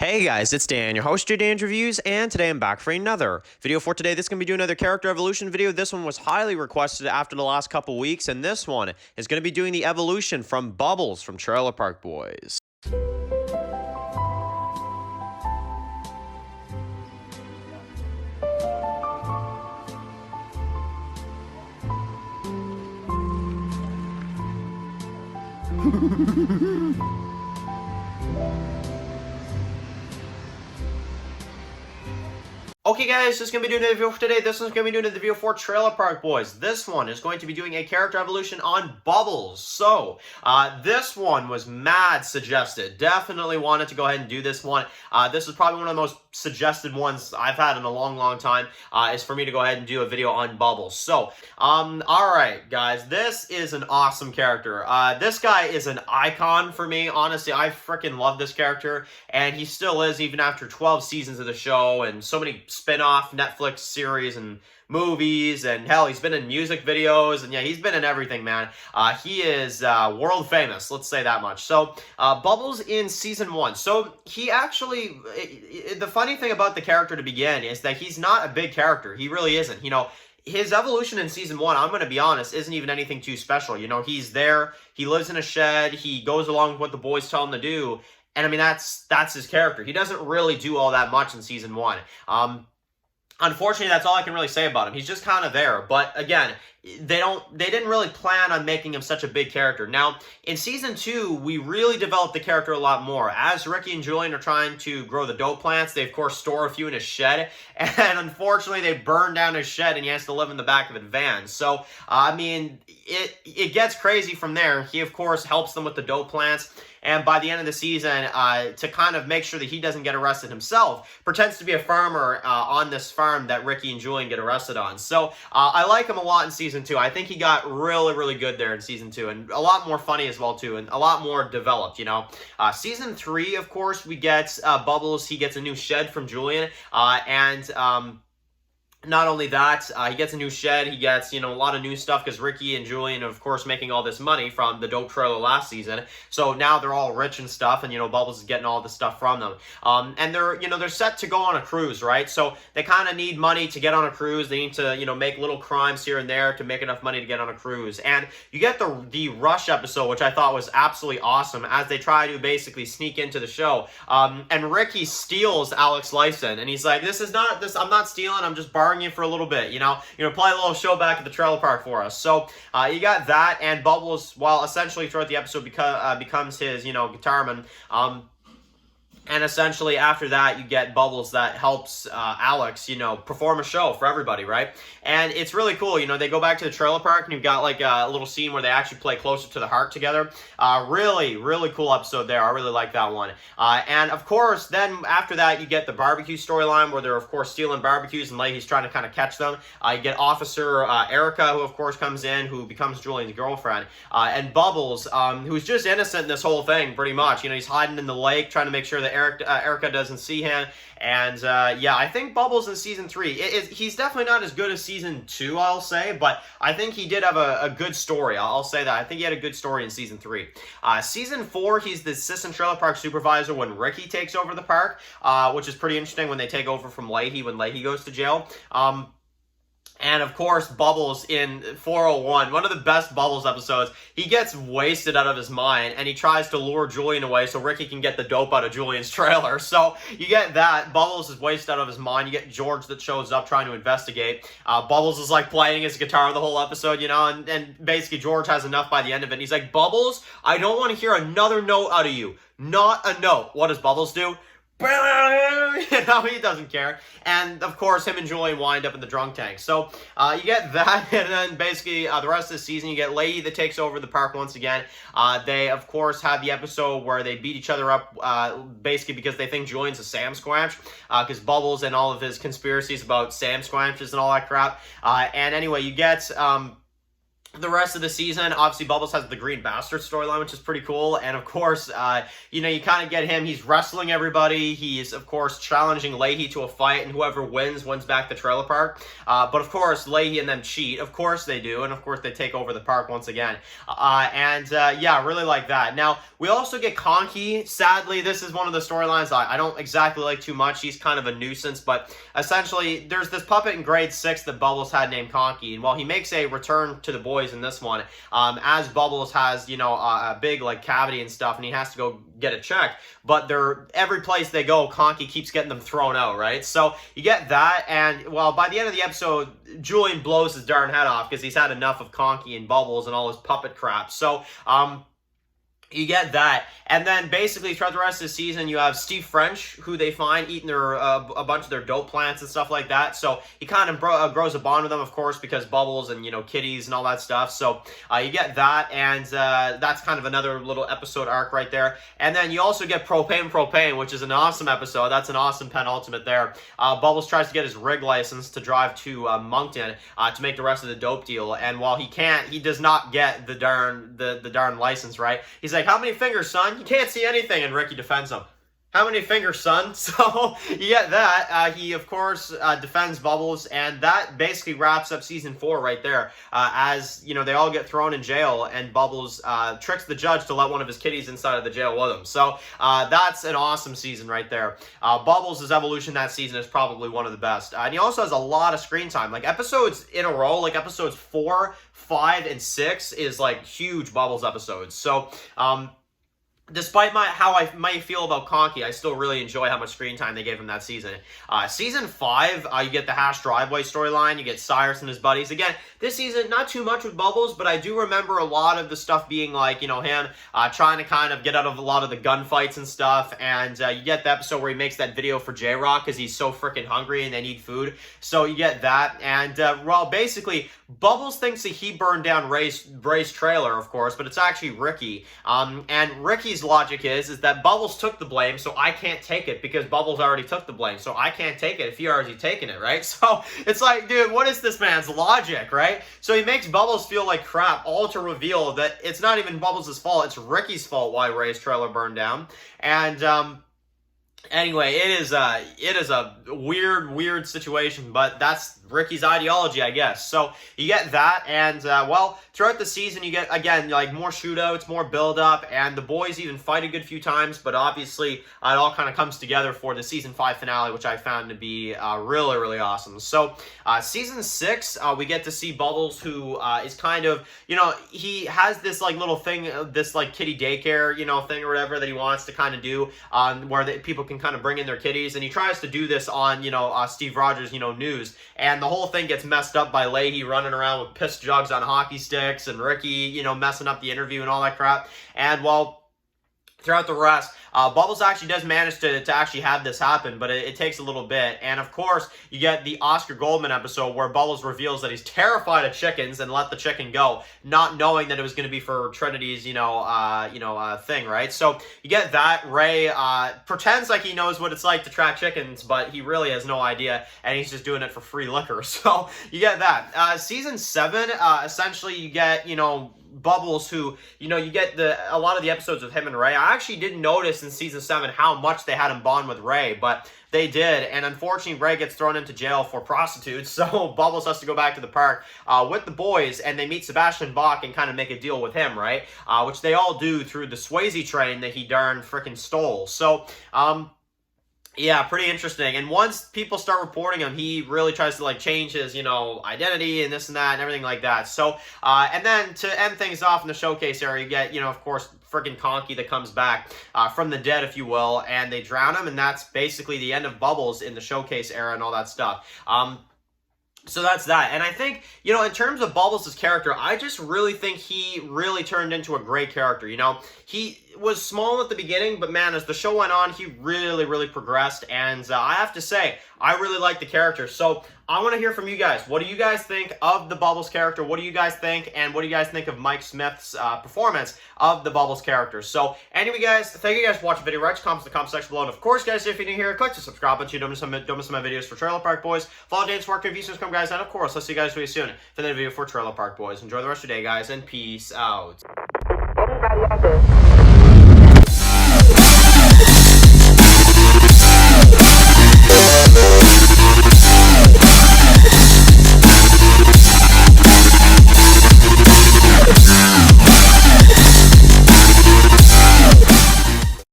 Hey guys, it's Dan, your host of Dan's Reviews, and today I'm back for another video for today. This is going to be doing another character evolution video. This one was highly requested after the last couple weeks, and this one is going to be doing the evolution from Bubbles from Trailer Park Boys. Okay guys, this is going to be doing a video for today. This one's going to be doing a video for Trailer Park Boys. This one is going to be doing a character evolution on Bubbles. So, this one was mad suggested. Definitely wanted to go ahead and do this one. This is probably one of the most suggested ones I've had in a long time, is for me to go ahead and do a video on Bubbles. So, alright guys, this is an awesome character. This guy is an icon for me. Honestly, I freaking love this character, and he still is even after 12 seasons of the show and so many spin-off Netflix series and movies, and hell, he's been in music videos, and yeah, he's been in everything, man. He is world famous, let's say that much. So, Bubbles in Season 1. So, he actually, the funny thing about the character to begin is that he's not a big character. He really isn't. You know, his evolution in Season 1, I'm going to be honest, isn't even anything too special. You know, he's there, he lives in a shed, he goes along with what the boys tell him to do, and I mean, that's his character. He doesn't really do all that much in Season 1. Unfortunately, that's all I can really say about him. He's just kind of there. But again, they didn't really plan on making him such a big character. Now, in Season 2, we really developed the character a lot more. As Ricky and Julian are trying to grow the dope plants, they of course store a few in his shed. And unfortunately, they burn down his shed and he has to live in the back of a van. So, I mean, it gets crazy from there. He of course helps them with the dope plants. And by the end of the season, to kind of make sure that he doesn't get arrested himself, pretends to be a farmer on this farm that Ricky and Julian get arrested on. So, I like him a lot in Season 2. I think he got really good there in Season 2, and a lot more funny as well, too, and a lot more developed, you know. Season 3, of course, we get Bubbles. He gets a new shed from Julian, not only that, he gets a new shed, he gets, you know, a lot of new stuff because Ricky and Julian, of course, making all this money from the dope trailer last season. So now they're all rich and stuff, and, you know, Bubbles is getting all this stuff from them. And they're, you know, they're set to go on a cruise, right? So they kind of need money to get on a cruise. They need to, you know, make little crimes here and there to make enough money to get on a cruise. And you get the Rush episode, which I thought was absolutely awesome, as they try to basically sneak into the show. And Ricky steals Alex Lifeson, and he's like, I'm not stealing, I'm just borrowing you for a little bit, you know, play a little show back at the trailer park for us. So, you got that, and Bubbles, well, essentially throughout the episode becomes his, you know, guitarman. And essentially, after that, you get Bubbles that helps Alex, you know, perform a show for everybody, right? And it's really cool. You know, they go back to the trailer park, and you've got, like, a little scene where they actually play Closer to the Heart together. Really cool episode there. I really like that one. And, of course, then after that, you get the barbecue storyline where they're, of course, stealing barbecues, and Leahy's trying to kind of catch them. You get Officer Erica, who, of course, comes in, who becomes Julian's girlfriend. And Bubbles, who's just innocent in this whole thing, pretty much. You know, he's hiding in the lake, trying to make sure that Erica doesn't see him. And yeah, I think Bubbles in Season 3, he's definitely not as good as Season 2, I'll say, but I think he did have a good story. I'll say that. I think he had a good story in Season 3. Season 4, he's the assistant trailer park supervisor when Ricky takes over the park, which is pretty interesting when they take over from Leahy when Leahy goes to jail. And, of course, Bubbles in 401, one of the best Bubbles episodes, he gets wasted out of his mind, and he tries to lure Julian away so Ricky can get the dope out of Julian's trailer. So, you get that. Bubbles is wasted out of his mind. You get George that shows up trying to investigate. Bubbles is, like, playing his guitar the whole episode, you know, and basically George has enough by the end of it. And he's like, Bubbles, I don't want to hear another note out of you. Not a note. What does Bubbles do? You know, he doesn't care. And, of course, him and Julian wind up in the drunk tank. So, you get that, and then basically the rest of the season, you get Leahy that takes over the park once again. They, of course, have the episode where they beat each other up, basically because they think Julian's a Sam Squanch, because Bubbles and all of his conspiracies about Sam Squanches and all that crap. And anyway, you get The rest of the season, obviously, Bubbles has the Green Bastard storyline, which is pretty cool. And of course, you kind of get him. He's wrestling everybody. He's, of course, challenging Leahy to a fight, and whoever wins back the trailer park. But of course, Leahy and them cheat. Of course they do, and of course they take over the park once again. Yeah, really like that. Now, we also get Conky. Sadly, this is one of the storylines I don't exactly like too much. He's kind of a nuisance, but essentially, there's this puppet in grade 6 that Bubbles had named Conky, and while he makes a return to the boys in this one, as Bubbles has, a big, like, cavity and stuff, and he has to go get it checked, but every place they go, Conky keeps getting them thrown out, right? So you get that, and, well, by the end of the episode, Julian blows his darn head off because he's had enough of Conky and Bubbles and all his puppet crap. So, you get that, and then basically throughout the rest of the season, you have Steve French, who they find eating their a bunch of their dope plants and stuff like that. So he kind of grows a bond with them, of course, because Bubbles and kitties and all that stuff. So you get that, and that's kind of another little episode arc right there. And then you also get Propane, which is an awesome episode. That's an awesome penultimate there. Bubbles tries to get his rig license to drive to Moncton to make the rest of the dope deal, and while he does not get the darn license, right? He's like, how many fingers, son? You can't see anything. And Ricky defends him. How many fingers, son? So you get that. He, of course, defends Bubbles, and that basically wraps up season 4 right there. As, they all get thrown in jail, and Bubbles tricks the judge to let one of his kitties inside of the jail with him. So that's an awesome season right there. Bubbles' evolution that season is probably one of the best. And he also has a lot of screen time. Like, episodes in a row, like episodes 4, 5, and 6 is, like, huge Bubbles episodes. So, despite how I might feel about Conky, I still really enjoy how much screen time they gave him that season. Season 5, you get the Hash Driveway storyline. You get Cyrus and his buddies. Again, this season, not too much with Bubbles, but I do remember a lot of the stuff being like, him trying to kind of get out of a lot of the gunfights and stuff. And you get the episode where he makes that video for J-Rock because he's so freaking hungry and they need food. So you get that. And, basically, Bubbles thinks that he burned down Ray's trailer, of course, but it's actually Ricky. And Ricky's logic is that Bubbles took the blame, so I can't take it because Bubbles already took the blame, so I can't take it if he already taken it, right? So it's like, dude, what is this man's logic, right? So he makes Bubbles feel like crap, all to reveal that it's not even Bubbles' fault, it's Ricky's fault why Ray's trailer burned down. And, anyway, it is a weird situation, but that's Ricky's ideology, I guess. So you get that, and throughout the season, you get, again, like, more shootouts, more build-up, and the boys even fight a good few times, but obviously it all kind of comes together for the season 5 finale, which I found to be really, really awesome. So season 6, we get to see Bubbles, who is kind of, he has this, like, little thing, this, like, kitty daycare, thing or whatever that he wants to kind of do, where people can kind of bring in their kitties, and he tries to do this on, Steve Rogers, news, and the whole thing gets messed up by Leahy running around with piss jugs on hockey sticks, and Ricky, messing up the interview and all that crap. And, throughout the rest, Bubbles actually does manage to actually have this happen, but it takes a little bit. And of course, you get the Oscar Goldman episode where Bubbles reveals that he's terrified of chickens and let the chicken go, not knowing that it was going to be for Trinity's, thing, right? So you get that. Ray pretends like he knows what it's like to track chickens, but he really has no idea, and he's just doing it for free liquor. So you get that. Season 7, essentially, you get, Bubbles, who, you get a lot of the episodes with him and Ray. I actually didn't notice in season 7 how much they had him bond with Ray, but they did, and unfortunately, Ray gets thrown into jail for prostitutes, so Bubbles has to go back to the park with the boys, and they meet Sebastian Bach and kind of make a deal with him, right? Which they all do through the Swayze train that he darn frickin' stole. So, yeah, pretty interesting. And once people start reporting him, he really tries to, like, change his, identity and this and that and everything like that. So, and then to end things off in the showcase area, you get, of course, freaking Conky that comes back from the dead, if you will, and they drown him, and that's basically the end of Bubbles in the showcase era and all that stuff. So that's that. And I think, in terms of Bubbles' character, I just really think he really turned into a great character. was small at the beginning, but man, as the show went on, he really progressed, and I have to say, I really like the character. So I want to hear from you guys. What do you guys think of the Bubbles character? What do you guys think? And what do you guys think of Mike Smith's performance of the Bubbles character? So anyway, guys, thank you guys for watching the video. Write comments in the comment section below. And of course, guys, if you're new here, click the subscribe button. Don't miss my videos for Trailer Park Boys. Follow Dane's work reviews, come guys. And of course, I'll see you guys really soon for the video for Trailer Park Boys. Enjoy the rest of your day, guys, and peace out. Everybody out there.